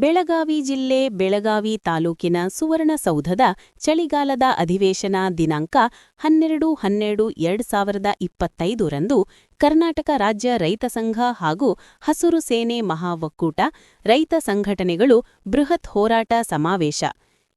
ಬೆಳಗಾವಿ ಜಿಲ್ಲೆ ಬೆಳಗಾವಿ ತಾಲೂಕಿನ ಸುವರ್ಣಸೌಧದ ಚಳಿಗಾಲದ ಅಧಿವೇಶನ ದಿನಾಂಕ 12-12-2025 ರಂದು ಕರ್ನಾಟಕ ರಾಜ್ಯ ರೈತ ಸಂಘ ಹಾಗೂ ಹಸುರು ಸೇನೆ ಮಹಾ ಒಕ್ಕೂಟ ರೈತ ಸಂಘಟನೆಗಳು ಬೃಹತ್ ಹೋರಾಟ ಸಮಾವೇಶ.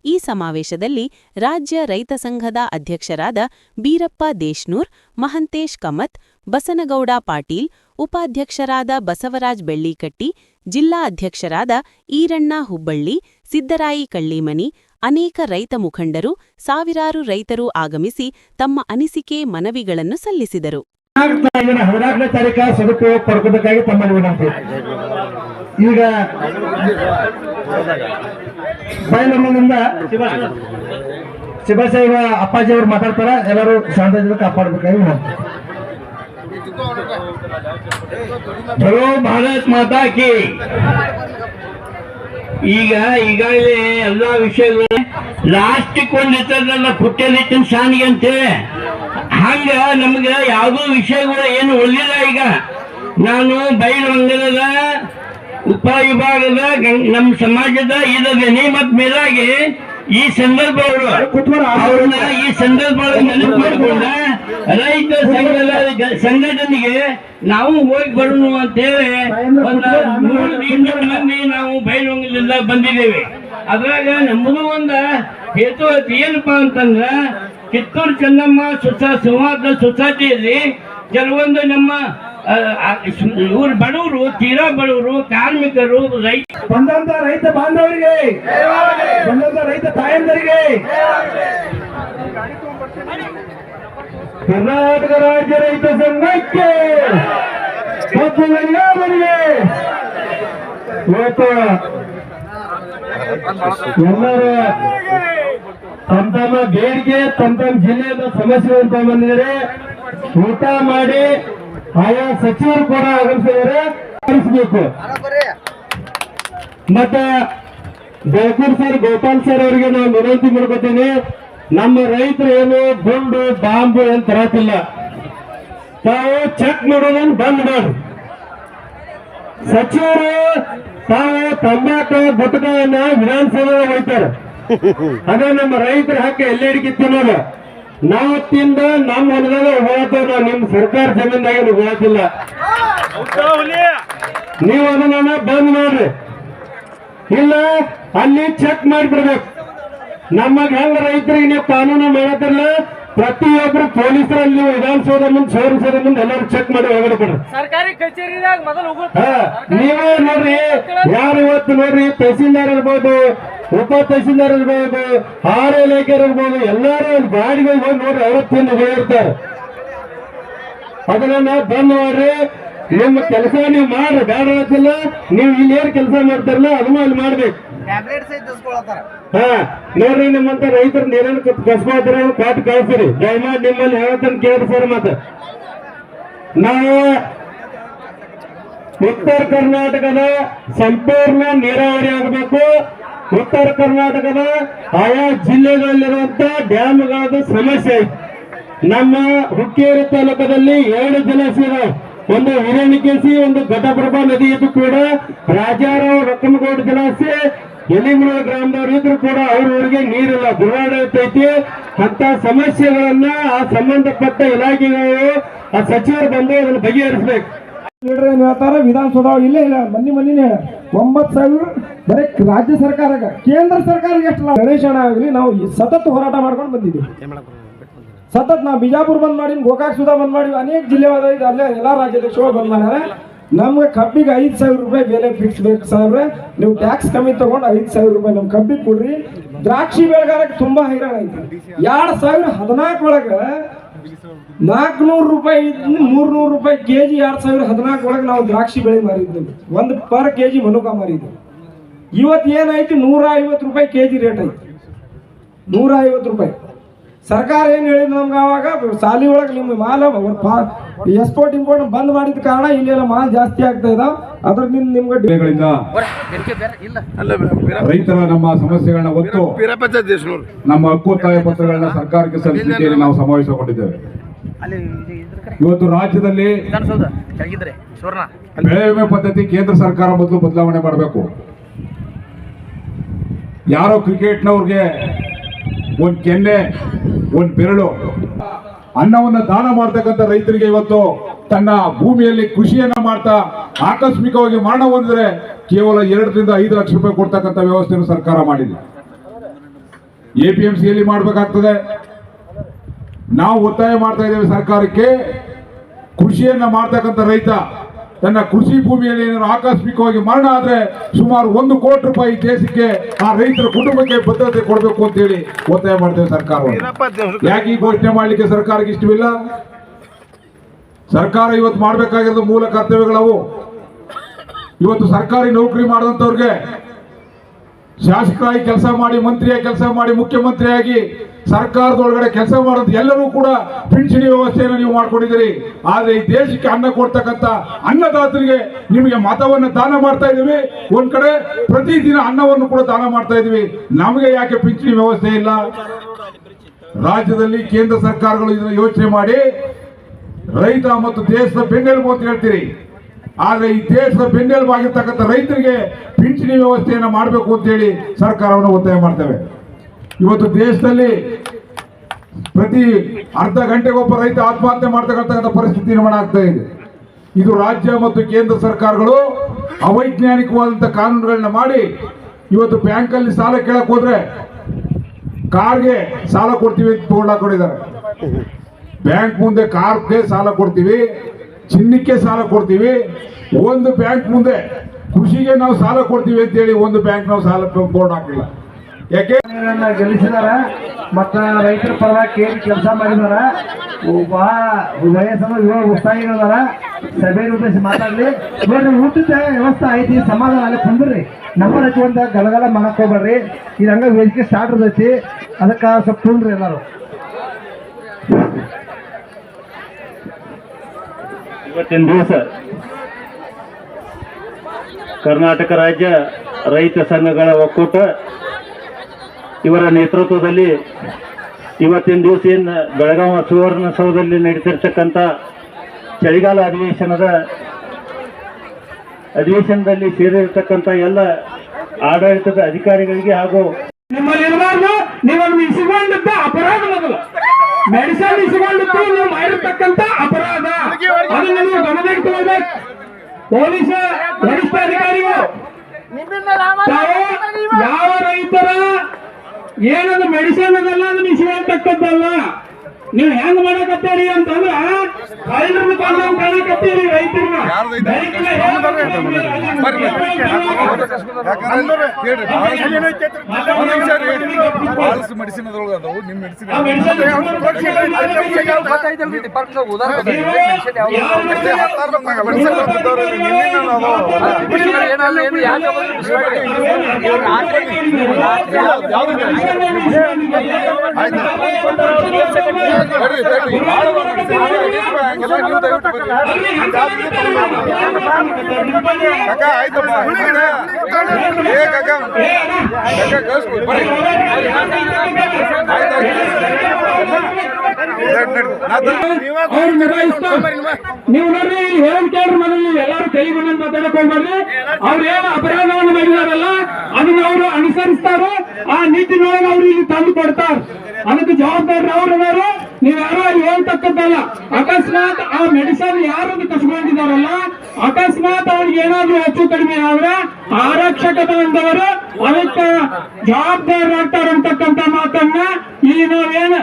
ಈ ಸಮಾವೇಶದಲ್ಲಿ ರಾಜ್ಯ ರೈತ ಸಂಘದ ಅಧ್ಯಕ್ಷರಾದ ಬೀರಪ್ಪ ದೇಶ್ನೂರ್, ಮಹಂತೇಶ್ ಕಮತ್, ಬಸನಗೌಡ ಪಾಟೀಲ್, ಉಪಾಧ್ಯಕ್ಷರಾದ ಬಸವರಾಜ್ ಬೆಳ್ಳಿಕಟ್ಟಿ, ಜಿಲ್ಲಾ ಅಧ್ಯಕ್ಷರಾದ ಈರಣ್ಣ ಹುಬ್ಬಳ್ಳಿ, ಸಿದ್ದರಾಯಿ ಕಳ್ಳಿಮನಿ, ಅನೇಕ ರೈತ ಮುಖಂಡರು, ಸಾವಿರಾರು ರೈತರು ಆಗಮಿಸಿ ತಮ್ಮ ಅನಿಸಿಕೆ ಮನವಿಗಳನ್ನು ಸಲ್ಲಿಸಿದರು. 14ನೇ ತಾರೀಕು ಸದುಪಯೋಗ ಪಡ್ಕೋಬೇಕಾಗಿ ತಮ್ಮಲ್ಲಿ ವಿನಂತಿ. ಈಗ ಬಯಲೂರಿನಿಂದ ಶಿವಸಾಹೇಬ ಅಪ್ಪಾಜಿ ಅವರು ಮಾತಾಡ್ತಾರ. ಎಲ್ಲರೂ ಶಾಂತಿ ಕಾಪಾಡಬೇಕಾಗಿ ವಿನಂತಿ. ಚಲೋ ಭಾರತ್ ಮಾತಾ ಕಿ. ಈಗಾಗಲೇ ಎಲ್ಲಾ ವಿಷಯಗಳು ಲಾಸ್ಟಿಕ್ ಒಂದ್ ಹೆಸರಲ್ಲ ಪುಟ್ಟಲಿಟ್ಟಿನ ಶಾನಿಗೆ ಅಂತೇಳಿ ಹಂಗ ನಮ್ಗೆ ಯಾವುದೋ ವಿಷಯಗಳು ಏನು ಉಳಿದಿಲ್ಲ. ಈಗ ನಾನು ಬಯಲುವಂಗಲದ ಉಪವಿಭಾಗದ ನಮ್ಮ ಸಮಾಜದ ಇದದೇನೆ ಮತ್ ಮೇಲಾಗಿ ಈ ಸಂದರ್ಭ ಅವ್ರನ್ನ ಈ ಸಂದರ್ಭ ನೆನಪು ಮಾಡಿಕೊಂಡ ರೈತ ಸಂಘಟನೆಗೆ ನಾವು ಹೋಗಿ ಬರೋಣ ಅಂತೇಳಿ ಒಂದು 100 ಮಂದಿ ನಾವು ಬಯಲುವಂಗಲಿಂದ ಬಂದಿದ್ದೇವೆ. ಅದ್ರಾಗ ನಮ್ಮದು ಒಂದು ಹೇತು ಏನಪ್ಪಾ ಅಂತಂದ್ರ ಕಿತ್ತೂರು ಚೆನ್ನಮ್ಮ ಸಂವಾದ ಸೊಸೈಟಿಯಲ್ಲಿ ಕೆಲವೊಂದು ನಮ್ಮ ಇವ್ರು ಬಡವರು, ತೀರಾ ಬಡವರು, ಕಾರ್ಮಿಕರು, ಬಂದಂತ ರೈತ ಬಾಂಧವರಿಗೆ, ಬಂದಂತ ರೈತ ತಾಯಂದರಿಗೆ, ಕರ್ನಾಟಕ ರಾಜ್ಯ ರೈತ ಸಂಘಕ್ಕೆ ಮತ್ತು ಎಲ್ಲರಿಗೆ ಇವತ್ತು ಎಲ್ಲರೂ ತಮ್ಮ ತಮ್ಮ ಬೇಡಿಕೆ ತಮ್ಮ ಜಿಲ್ಲೆಯ ಸಮಸ್ಯೆ ಅಂತ ಬಂದಿದ್ದಾರೆ. ಊಟ ಮಾಡಿ ಆಯಾ ಸಚಿವರು ಕೂಡ ಆಗಮಿಸಿದರೆ ಕಳಿಸಬೇಕು. ಮತ್ತೆ ಗೋಕುಲ್ ಸರ್, ಗೋಪಾಲ್ ಸರ್ ಅವರಿಗೆ ನಾನು ವಿನಂತಿ ಮಾಡ್ಕೊತೀನಿ, ನಮ್ಮ ರೈತರು ಏನು ಗುಂಡು ಬಾಂಬು ಏನು ತರತಿಲ್ಲ. ತಾವು ಚೆಕ್ ಮಾಡೋದನ್ನು ಬಂದ್ ಮಾಡಿ. ಸಚಿವರು ತಾವು ತಂಬಾಕು ಗುಟ್ಕವನ್ನ ವಿಧಾನಸಭೆಗೆ ಹೋಗ್ತಾರೆ. ಅದೇ ನಮ್ಮ ರೈತರ ಹಕ್ಕ ಎಲ್ಲೆಡಿಗೆ ತಿನ್ನೋದು. ನಾವು ತಿಂದ ನಮ್ಮ ಹೊಲದಾಗ ಹೋಗ್ತೇವೆ. ನಾವು ನಿಮ್ ಸರ್ಕಾರ ಜಮೀನ್ದಾಗ ಹೋಗತ್ತಿಲ್ಲ. ನೀವು ಅದನ್ನ ಬಂದ್ ಮಾಡ್ರಿ, ಇಲ್ಲ ಅಲ್ಲಿ ಚೆಕ್ ಮಾಡಿಬಿಡ್ಬೇಕು. ನಮಗ್ ಹೆಂಗ ರೈತರಿಗೆ ನೀವು ಕಾನೂನು ಮಾಡತ್ತಿಲ್ಲ, ಪ್ರತಿಯೊಬ್ರು ಪೊಲೀಸರಲ್ಲಿ ವಿಧಾನಸೌಧ ಮುಂದೆ, ಸೌರಸೌಧ ಮುಂದೆ ಎಲ್ಲರೂ ಚೆಕ್ ಮಾಡಿ ಹೊರಗಡೆ ಬಿಡ್ರಿ. ಸರ್ಕಾರಿ ಕಚೇರಿದಾಗ ನೀವೇ ನೋಡ್ರಿ, ಯಾರು ಇವತ್ತು ನೋಡ್ರಿ ತಹಸೀಲ್ದಾರ್ ಇರ್ಬೋದು, ಉಪ ತಹಸೀಲ್ದಾರ್ ಇರ್ಬೋದು, ಆರ್ ಇಲಾಖೆ ಇರ್ಬೋದು, ಎಲ್ಲಾರು ಗಾಡಿಗೆ ಹೋಗಿ ನೋಡ್ರಿ, ಅವತ್ತಿಂದ ಹೋಗಿರ್ತಾರೆ. ಅದನ್ನ ಬಂದ್ ಮಾಡ್ರಿ. ನಿಮ್ಮ ಕೆಲಸ ನೀವು ಮಾಡ್ರಿ, ಬೇಡ ಅಂತಿಲ್ಲ. ನೀವು ಇಲ್ಲಿ ಏನ್ ಕೆಲಸ ಮಾಡ್ತಾರಲ್ಲ ಅದನ್ನ ಅಲ್ಲಿ ಮಾಡ್ಬೇಕು. ನೋಡ್ರಿ, ನಿಮ್ಮಂತ ರೈತರ ಏನೇನು ಕಸ್ಬಾದ್ರ ಕಾಟ್ ಕಳಿಸ್ರಿ. ದಯಮಾಡಿ ನಿಮ್ಮಲ್ಲಿ ಹೇಳತ್ತಂತ ಕೇಳ್ರಿ ಸರ್. ಮತ್ತೆ ನಾವು ಉತ್ತರ ಕರ್ನಾಟಕದ ಸಂಪೂರ್ಣ ನೀರಾವರಿ ಆಗಬೇಕು. ಉತ್ತರ ಕರ್ನಾಟಕದ ಆಯಾ ಜಿಲ್ಲೆಗಳಲ್ಲಿರುವಂತ ಡ್ಯಾಮ್ಗಳದ ಸಮಸ್ಯೆ ಐತಿ. ನಮ್ಮ ಹುಕ್ಕೇರಿ ತಾಲೂಕದಲ್ಲಿ 2 ಜಲಾಶಯ, ಒಂದು ಹಿರಣ್ಯಕೇಶಿ, ಒಂದು ಘಟಪ್ರಭಾ ನದಿ. ಇದು ಕೂಡ ರಾಜಾರಾವ್ ರಕ್ಕಮಗೌಡ ಜಲಾಶಯ. ಎಲಿಮೂಲ ಗ್ರಾಮದವರು ಇದ್ರು ಕೂಡ ಅವ್ರವ್ರಿಗೆ ನೀರಿಲ್ಲ, ದುರ್ವಾಡ ಐತಿ. ಅಂತ ಸಮಸ್ಯೆಗಳನ್ನ ಆ ಸಂಬಂಧಪಟ್ಟ ಇಲಾಖೆಗಳು, ಆ ಸಚಿವರು ಬಂದು ಅದನ್ನು ಬಗೆಹರಿಸಬೇಕು. ಏನ್ ಹೇಳ್ತಾರ ವಿಧಾನಸೌಧ ಇಲ್ಲೇ ಇಲ್ಲ, ಮನ್ನಿನೇ 9,000 ಬರೀ ರಾಜ್ಯ ಸರ್ಕಾರಗ. ಕೇಂದ್ರ ಸರ್ಕಾರ ಎಷ್ಟು ಗಣೇಶನ ಆಗಲಿ ನಾವು ಸತತ ಹೋರಾಟ ಮಾಡ್ಕೊಂಡು ಬಂದಿದ್ದೀವಿ. ಸತತ್ ನಾವು ಬಿಜಾಪುರ ಬಂದ್ ಮಾಡಿ, ಗೋಕಾಕ್ ಸುಧಾ ಬಂದ್ ಮಾಡಿ, ಅನೇಕ ಜಿಲ್ಲೆ ಅಲ್ಲೇ ಎಲ್ಲಾ ರಾಜ್ಯಾಧ್ಯಕ್ಷಗಳು ಬಂದ್ ಮಾಡ್ಯಾರ. ನಮ್ಗೆ ಕಬ್ಬಿಗೆ 5,000 ರೂಪಾಯಿ ಬೆಲೆ ಫಿಕ್ಸ್ ಬೇಕು ಸಾಹೇಬ್ರೆ. ನೀವು ಟ್ಯಾಕ್ಸ್ ಕಮ್ಮಿ ತಗೊಂಡು 5,000 ರೂಪಾಯಿ ನಮ್ ಕಬ್ಬಿಗೆ ಕೊಡ್ರಿ. ದ್ರಾಕ್ಷಿ ಬೆಳೆಗಾರಕ್ಕೆ ತುಂಬಾ ಹೈರಾಣ ಐತಿ. 2014 ಒಳಗ 400 ರೂಪಾಯಿ 300 ರೂಪಾಯಿ ಕೆಜಿ. 2014 ಒಳಗೆ ನಾವು ದ್ರಾಕ್ಷಿ ಬೆಳೆ ಮಾರಿದ್ವಿ, ಒಂದು ಪರ್ ಕೆಜಿ ಮನುಕ ಮಾರಿದ್ವಿ. ಇವತ್ತು ಏನೈತಿ 150 ರೂಪಾಯಿ ಕೆಜಿ ರೇಟ್ ಐತಿ. 150 ರೂಪಾಯಿ. ಸರ್ಕಾರ ಏನ್ ಹೇಳಿದ್ ನಮ್ಗೆ ಅವಾಗ, ಸಾಲಿ ಒಳಗೆ ನಿಮ್ಮ ಮಾಲ್ ಎಕ್ಸ್ಪೋರ್ಟ್ ಇಂಪೋರ್ಟ್ ಬಂದ್ ಮಾಡಿದ ಕಾರಣ ಇಲ್ಲೆಲ್ಲ ಮಾಲ್ ಜಾಸ್ತಿ ಆಗ್ತಾ ಇದಾವ. ಅದ್ರಿಂದ ನಿಮ್ಗೆ ರೈತರ ನಮ್ಮ ಸಮಸ್ಯೆಗಳನ್ನ ಒತ್ತು ನಮ್ಮ ಹಕ್ಕೊತ್ತಾಯ ಪತ್ರಗಳನ್ನ ಸರ್ಕಾರಕ್ಕೆ ಸಲ್ಲಿಸಲಿಕ್ಕೆ ನಾವು ಸಮಾವೇಶಗೊಂಡಿದ್ದೇವೆ. ಇವತ್ತು ರಾಜ್ಯದಲ್ಲಿ ಬೆಳೆ ವಿಮೆ ಪದ್ಧತಿ ಕೇಂದ್ರ ಸರ್ಕಾರ ಮೊದಲು ಬದಲಾವಣೆ ಮಾಡಬೇಕು. ಯಾರೋ ಕ್ರಿಕೆಟ್ನವ್ರಿಗೆ ಒಂದು ಕೆನ್ನೆ ಒಂದು ಬೆರಳು ಅನ್ನವನ್ನು ದಾನ ಮಾಡ್ತಕ್ಕಂಥ ರೈತರಿಗೆ ಇವತ್ತು ತನ್ನ ಭೂಮಿಯಲ್ಲಿ ಕೃಷಿಯನ್ನ ಮಾಡ್ತಾ ಆಕಸ್ಮಿಕವಾಗಿ ಮರಣ ಹೊಂದಿದ್ರೆ ಕೇವಲ 2 ರಿಂದ 5 ಲಕ್ಷ ರೂಪಾಯಿ ಕೊಡ್ತಕ್ಕಂಥ ವ್ಯವಸ್ಥೆಯನ್ನು ಸರ್ಕಾರ ಮಾಡಿದೆ. APMCಯಲ್ಲಿ ಮಾಡಬೇಕಾಗ್ತದೆ. ನಾವು ಒತ್ತಾಯ ಮಾಡ್ತಾ ಇದ್ದೇವೆ ಸರ್ಕಾರಕ್ಕೆ, ಕೃಷಿಯನ್ನ ಮಾಡ್ತಕ್ಕಂಥ ರೈತ ತನ್ನ ಕೃಷಿ ಭೂಮಿಯಲ್ಲಿ ಏನಾದ್ರು ಆಕಸ್ಮಿಕವಾಗಿ ಮರಣ ಆದ್ರೆ ಸುಮಾರು 1 ಕೋಟಿ ರೂಪಾಯಿ ದೇಶಕ್ಕೆ ಆ ರೈತರ ಕುಟುಂಬಕ್ಕೆ ಭದ್ರತೆ ಕೊಡಬೇಕು ಅಂತ ಹೇಳಿ ಒತ್ತಾಯ ಮಾಡ್ತೇವೆ ಸರ್ಕಾರವನ್ನು. ಯಾಕೆ ಈ ಘೋಷಣೆ ಮಾಡ್ಲಿಕ್ಕೆ ಸರ್ಕಾರಕ್ಕೆ ಇಷ್ಟವಿಲ್ಲ? ಸರ್ಕಾರ ಇವತ್ತು ಮಾಡಬೇಕಾಗಿರೋದು ಮೂಲ ಕರ್ತವ್ಯಗಳವು. ಇವತ್ತು ಸರ್ಕಾರಿ ನೌಕರಿ ಮಾಡಿದಂಥವ್ರಿಗೆ ಶಾಸಕರಾಗಿ ಕೆಲಸ ಮಾಡಿ, ಮಂತ್ರಿಯಾಗಿ ಕೆಲಸ ಮಾಡಿ, ಮುಖ್ಯಮಂತ್ರಿಯಾಗಿ ಸರ್ಕಾರದೊಳಗಡೆ ಕೆಲಸ ಮಾಡೋದು ಎಲ್ಲರೂ ಕೂಡ ಪಿಂಚಣಿ ವ್ಯವಸ್ಥೆಯನ್ನು ನೀವು ಮಾಡ್ಕೊಂಡಿದ್ದೀರಿ. ಆದ್ರೆ ಈ ದೇಶಕ್ಕೆ ಅನ್ನ ಕೊಡ್ತಕ್ಕಂಥ ಅನ್ನದಾತರಿಗೆ ನಿಮಗೆ ಮತವನ್ನು ದಾನ ಮಾಡ್ತಾ ಇದೀವಿ, ಒಂದ್ ಕಡೆ ಪ್ರತಿದಿನ ಅನ್ನವನ್ನು ಕೂಡ ದಾನ ಮಾಡ್ತಾ ಇದೀವಿ. ನಮಗೆ ಯಾಕೆ ಪಿಂಚಣಿ ವ್ಯವಸ್ಥೆ ಇಲ್ಲ? ರಾಜ್ಯದಲ್ಲಿ ಕೇಂದ್ರ ಸರ್ಕಾರಗಳು ಇದನ್ನು ಯೋಚನೆ ಮಾಡಿ ರೈತ ಮತ್ತು ದೇಶದ ಬೆನ್ನೆಲುಬು ಅಂತ ಹೇಳ್ತೀರಿ. ಆದ್ರೆ ಈ ದೇಶದ ಬೆನ್ನೆಲುಬಾಗಿರ್ತಕ್ಕಂಥ ರೈತರಿಗೆ ಪಿಂಚಣಿ ವ್ಯವಸ್ಥೆಯನ್ನು ಮಾಡಬೇಕು ಅಂತ ಹೇಳಿ ಸರ್ಕಾರವನ್ನು ಒತ್ತಾಯ ಮಾಡ್ತೇವೆ. ಇವತ್ತು ದೇಶದಲ್ಲಿ ಪ್ರತಿ ಅರ್ಧ ಗಂಟೆಗೊಬ್ಬ ರೈತ ಆತ್ಮಹತ್ಯೆ ಮಾಡ್ತಕ್ಕಂಥ ಪರಿಸ್ಥಿತಿ ನಿರ್ಮಾಣ ಆಗ್ತಾ ಇದೆ. ಇದು ರಾಜ್ಯ ಮತ್ತು ಕೇಂದ್ರ ಸರ್ಕಾರಗಳು ಅವೈಜ್ಞಾನಿಕವಾದಂಥ ಕಾನೂನುಗಳನ್ನ ಮಾಡಿ ಇವತ್ತು ಬ್ಯಾಂಕಲ್ಲಿ ಸಾಲ ಕೇಳಕ್ ಹೋದ್ರೆ ಕಾರ್ಗೆ ಸಾಲ ಕೊಡ್ತೀವಿ ಅಂತ ತಗೊಂಡಾಕೊಂಡಿದ್ದಾರೆ. ಬ್ಯಾಂಕ್ ಮುಂದೆ ಕಾರ್ಗೆ ಸಾಲ ಕೊಡ್ತೀವಿ, ಚಿನ್ನಕ್ಕೆ ಸಾಲ ಕೊಡ್ತೀವಿ, ಒಂದು ಬ್ಯಾಂಕ್ ಮುಂದೆ ಕೃಷಿಗೆ ನಾವು ಸಾಲ ಕೊಡ್ತೀವಿ ಅಂತ ಹೇಳಿ ಒಂದು ಬ್ಯಾಂಕ್ ನಾವು ಸಾಲ ಬೋರ್ಡ್ ಹಾಕಿಲ್ಲ. ಯಾಕೆ ಗೆಲ್ಲಿಸಿದಾರ ಮತ್ತ ರೈತರ ಪರವಾಗಿ ಕೇಳಿ ಕೆಲಸ ಮಾಡಿದಾರ. ವಯಸ್ಸನ್ನು ಯುವ ಉತ್ಸಾಹಿಗಳದಾರ. ಸಭೆಯನ್ನು ಉದ್ದೇಶಿಸಿ ಮಾತಾಡ್ಲಿ. ನೋಡ್ರಿ, ಊಟದ ವ್ಯವಸ್ಥೆ ಐತಿ, ಸಮಾಧಾನ ಅಲ್ಲಿ ಕುಂದ್ರಿ. ನಂಬರ್ ಹಚ್ಚುವಂತ ಗಲಗಲ ಮಾಡಕ್ ಹೋಗ್ಬೇಡ್ರಿ. ಇದು ಹಂಗ ವೇದಿಕೆ ಸ್ಟಾರ್ಟ್ ಇರ್ತೈತಿ, ಅದಕ್ಕ ಸ್ವಲ್ಪ ಕುಂದ್ರಿ ಎಲ್ಲಾರು. ಇವತ್ತಿನ ದಿವಸ ಕರ್ನಾಟಕ ರಾಜ್ಯ ರೈತ ಸಂಘಗಳ ಒಕ್ಕೂಟ ಇವರ ನೇತೃತ್ವದಲ್ಲಿ ಇವತ್ತಿನ ದಿವಸ ಏನು ಬೆಳಗಾವಿ ಸುವರ್ಣಸೌಧದಲ್ಲಿ ನಡೀತಿರ್ತಕ್ಕಂಥ ಚಳಿಗಾಲ ಅಧಿವೇಶನದಲ್ಲಿ ಸೇರಿರ್ತಕ್ಕಂಥ ಎಲ್ಲ ಆಡಳಿತದ ಅಧಿಕಾರಿಗಳಿಗೆ ಹಾಗೂ ನಿಮ್ಮಲ್ಲಿ ಇರಬಾರ್ದು. ನೀವೊಂದು ಇಸಿಕೊಂಡಿದ್ದ ಅಪರಾಧ, ಮೊದಲು ಮೆಡಿಸಿನ್ ಇಸಿಕೊಂಡಿದ್ದು ನೀವು ಮಾಡಿರ್ತಕ್ಕಂಥ ಅಪರಾಧ, ಅದನ್ನು ನೀವು ಗಮನಕ್ಕೆ ತಗೊಳ್ಬೇಕು. ಪೊಲೀಸ್ ವರಿಷ್ಠಾಧಿಕಾರಿಗಳು ಯಾವ ರೈತರ ಏನದು ಮೆಡಿಸಿನ್ ಅದಲ್ಲ, ಅದನ್ನ ಇಸಿಕೊಳ್ತಕ್ಕದ್ದಲ್ಲ. ನೀವು ಹೆಂಗ್ ಮಾಡಕತ್ತೀರಿ ಅಂತಂದ್ರ ಕಳ್ಳರನ್ನ ಕಾಣಕತ್ತೀರಿ ರೈತರನ್ನ. ನೀವು ನೋಡ್ರಿ, ಹೇಳನ್ ಕೇಳ್ರಿ, ಮೊದಲು ಎಲ್ಲಾರು ಕೈ ಬಂದಂತ ಮಾತಾಡಕ್ ಹೋಗ್ಬಾರ್ರಿ. ಅವ್ರು ಏನು ಅಪರಾಧವನ್ನು ಮಾಡಿದಾರಲ್ಲ ಅದನ್ನ ಅವರು ಅನುಸರಿಸ್ತಾರೆ. ಆ ನೀತಿನೊಳಗೆ ಅವ್ರು ಇಲ್ಲಿ ತಂದು ಕೊಡ್ತಾರೆ. ಅದಕ್ಕೆ ಜವಾಬ್ದಾರಿ ಅವ್ರು ಅದಾರು. ನೀವು ಯಾರೋ ಅಲ್ಲಿ ಹೇಳ್ತಕ್ಕದ್ದಲ್ಲ. ಅಕಸ್ಮಾತ್ ಆ ಮೆಡಿಸಿನ್ ಯಾರು ಕಸ್ಕೊಂಡಿದಾರಲ್ಲ, ಅಕಸ್ಮಾತ್ ಅವ್ರಿಗೆ ಏನಾದ್ರು ಹೆಚ್ಚು ಕಡಿಮೆ ಆದ್ರೆ ಆರಕ್ಷಕದವರು ಅದಕ್ಕೆ ಜವಾಬ್ದಾರಿ ಆಗ್ತಾರೆ ಅಂತಕ್ಕಂಥ ಮಾತನ್ನ ಇಲ್ಲಿ ನಾವೇನು